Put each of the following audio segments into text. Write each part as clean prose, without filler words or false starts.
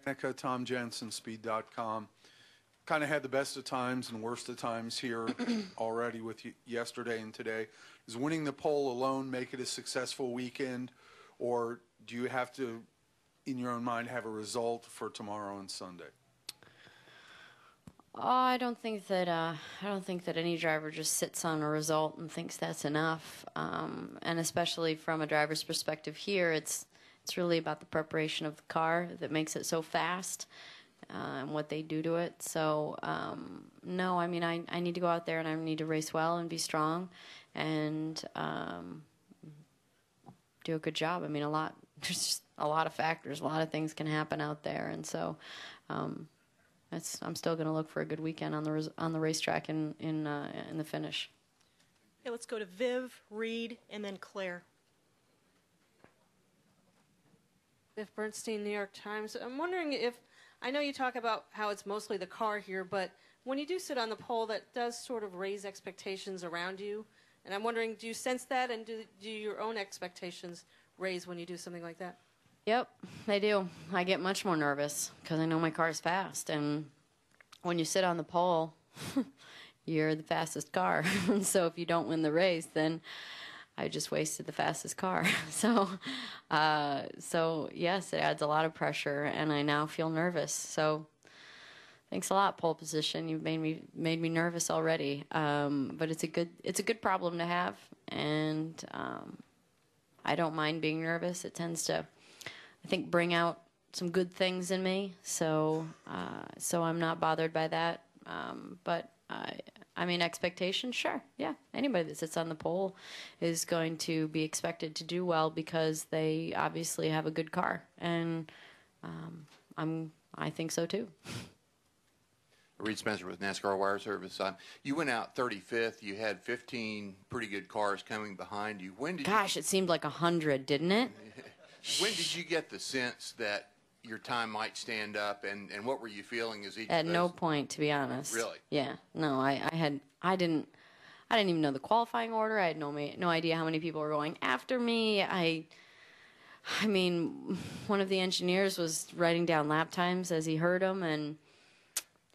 Danica, Tom Jensen, Speed.com. Kind of had the best of times and worst of times here already with you yesterday and today. Does winning the pole alone make it a successful weekend, or do you have to, in your own mind, have a result for tomorrow and Sunday? I don't think that any driver just sits on a result and thinks that's enough. And especially from a driver's perspective here, it's really about the preparation of the car that makes it so fast. And what they do to it. So, no, I mean, I need to go out there and I need to race well and be strong and do a good job. I mean, there's just a lot of factors, a lot of things can happen out there. And so I'm still going to look for a good weekend on the racetrack in the finish. Okay, let's go to Viv, Reed, and then Claire. Viv Bernstein, New York Times. I'm wondering if, I know you talk about how it's mostly the car here, but when you do sit on the pole, that does sort of raise expectations around you. And I'm wondering, do you sense that, and do your own expectations raise when you do something like that? Yep, they do. I get much more nervous because I know my car is fast. And when you sit on the pole, you're the fastest car. So if you don't win the race, then I just wasted the fastest car. So yes, it adds a lot of pressure, and I now feel nervous. So thanks a lot, pole position. You've made me nervous already. But it's a good problem to have, and I don't mind being nervous. It tends to, I think, bring out some good things in me. So I'm not bothered by that. But I mean, expectations, sure, yeah. Anybody that sits on the pole is going to be expected to do well because they obviously have a good car, and I think so too. Reed Spencer with NASCAR Wire Service. You went out 35th. You had 15 pretty good cars coming behind you. Gosh, it seemed like 100, didn't it? When did you get the sense that your time might stand up, and what were you feeling as each At of those? no point, to be honest. Really? Yeah. No, I didn't even know the qualifying order. I had no idea how many people were going after me. I mean, one of the engineers was writing down lap times as he heard them, and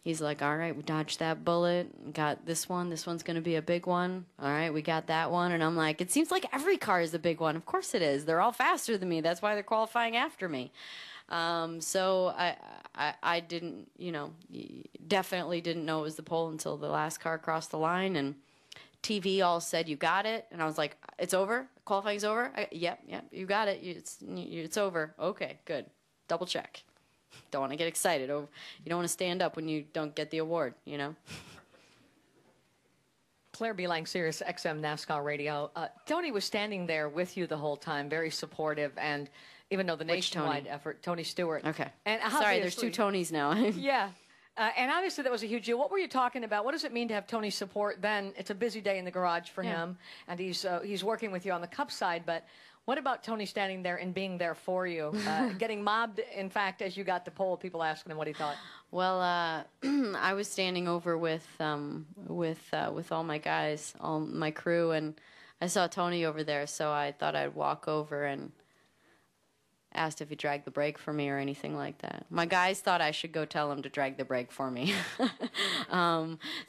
he's like, all right, we dodged that bullet, got this one. This one's going to be a big one. All right, we got that one. And I'm like, it seems like every car is a big one. Of course it is. They're all faster than me. That's why they're qualifying after me. So I didn't, definitely didn't know it was the pole until the last car crossed the line, and TV all said, you got it. And I was like, it's over? Qualifying's over? Yep, you got it. It's over. Okay, good. Double check. Don't want to get excited. You don't want to stand up when you don't get the award, Claire Beelang, Sirius XM NASCAR Radio. Tony was standing there with you the whole time, very supportive, and even though the nationwide effort, Tony Stewart. Okay. And sorry, there's two Tonys now. Yeah. And obviously that was a huge deal. What were you talking about? What does it mean to have Tony's support then? It's a busy day in the garage for him, and he's working with you on the Cup side, but what about Tony standing there and being there for you? Getting mobbed, in fact, as you got the pole, people asking him what he thought. Well, I was standing over with all my guys, all my crew, and I saw Tony over there, so I thought I'd walk over and asked if he dragged the brake for me or anything like that. My guys thought I should go tell him to drag the brake for me.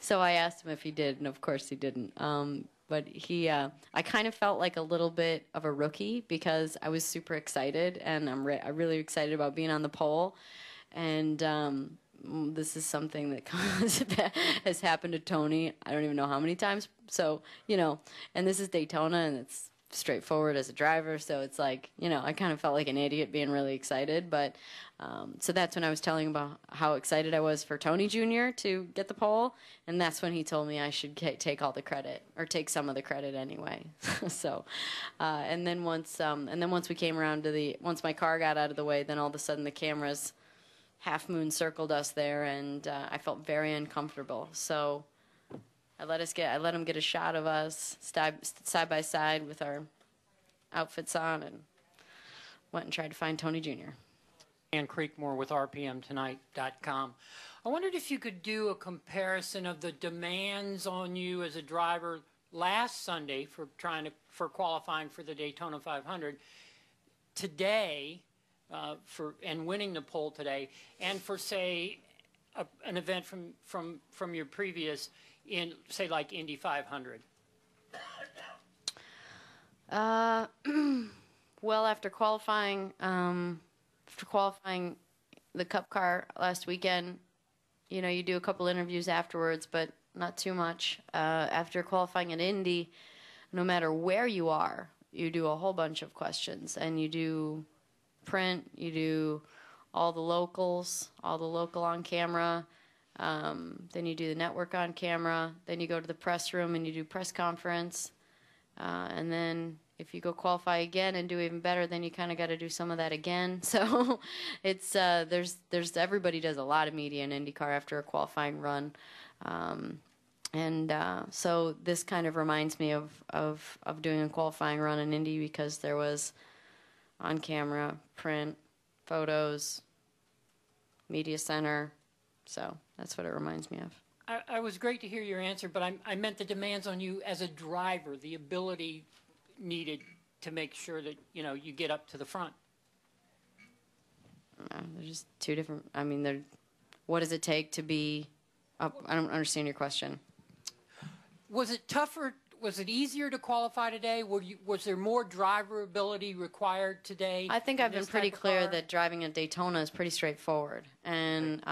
So I asked him if he did, and of course he didn't. But I kind of felt like a little bit of a rookie because I was super excited, and I'm really excited about being on the pole. And this is something that has happened to Tony, I don't even know how many times. So, and this is Daytona, and it's straightforward as a driver, so it's like, I kind of felt like an idiot being really excited, but so that's when I was telling about how excited I was for Tony Jr. to get the pole, and that's when he told me I should take all the credit, or take some of the credit anyway. So and then once we came around to once my car got out of the way, then all of a sudden the cameras half moon circled us there, and I felt very uncomfortable. So I let him get a shot of us side by side with our outfits on, and went and tried to find Tony Jr. Ann Creekmore with RPMTonight.com. I wondered if you could do a comparison of the demands on you as a driver last Sunday for qualifying for the Daytona 500 today, and winning the pole today, and for say an event from your previous in say like Indy 500? Well, after qualifying the Cup car last weekend, you know, you do a couple interviews afterwards, but not too much. After qualifying at Indy, no matter where you are, you do a whole bunch of questions, and you do print, you do all the locals, all the local on camera, then you do the network on camera, then you go to the press room and you do press conference, and then if you go qualify again and do even better, then you kind of got to do some of that again. So it's there's everybody does a lot of media in IndyCar after a qualifying run. So this kind of reminds me of doing a qualifying run in Indy, because there was on camera, print, photos, media center. So that's what it reminds me of. I was great to hear your answer, but I meant the demands on you as a driver, the ability needed to make sure that, you know, you get up to the front. They're just two different. I mean, what does it take to be up? I don't understand your question. Was it tougher? Was it easier to qualify today? Was there more driver ability required today? I think I've been pretty clear that driving at Daytona is pretty straightforward. And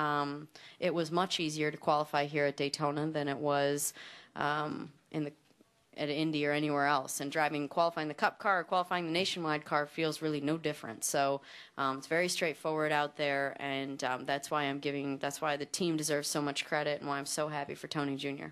it was much easier to qualify here at Daytona than it was at Indy or anywhere else. And qualifying the Cup car or qualifying the Nationwide car feels really no different. So it's very straightforward out there, and that's why the team deserves so much credit, and why I'm so happy for Tony Jr.